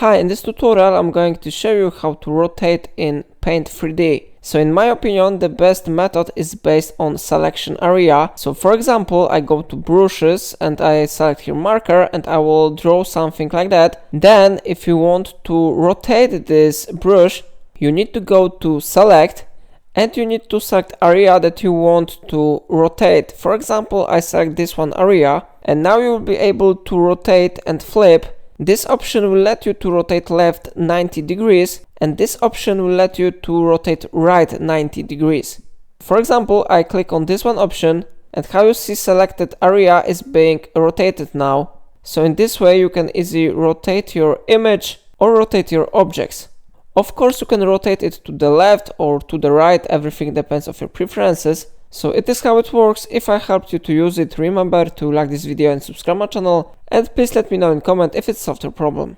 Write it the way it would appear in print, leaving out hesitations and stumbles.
Hi, in this tutorial I'm going to show you how to rotate in Paint 3D. So in my opinion, the best method is based on selection area. So for example, I go to brushes and I select here marker and I will draw something like that. Then if you want to rotate this brush, you need to go to select and you need to select area that you want to rotate. For example, I select this one area and now you will be able to rotate and flip. This option will let you to rotate left 90 degrees and this option will let you to rotate right 90 degrees. For example, I click on this one option and how you see selected area is being rotated now. So in this way you can easily rotate your image or rotate your objects. Of course you can rotate it to the left or to the right, everything depends on your preferences. So it is how it works. If I helped you to use it, remember to like this video and subscribe my channel, and please let me know in comment if it solved your problem.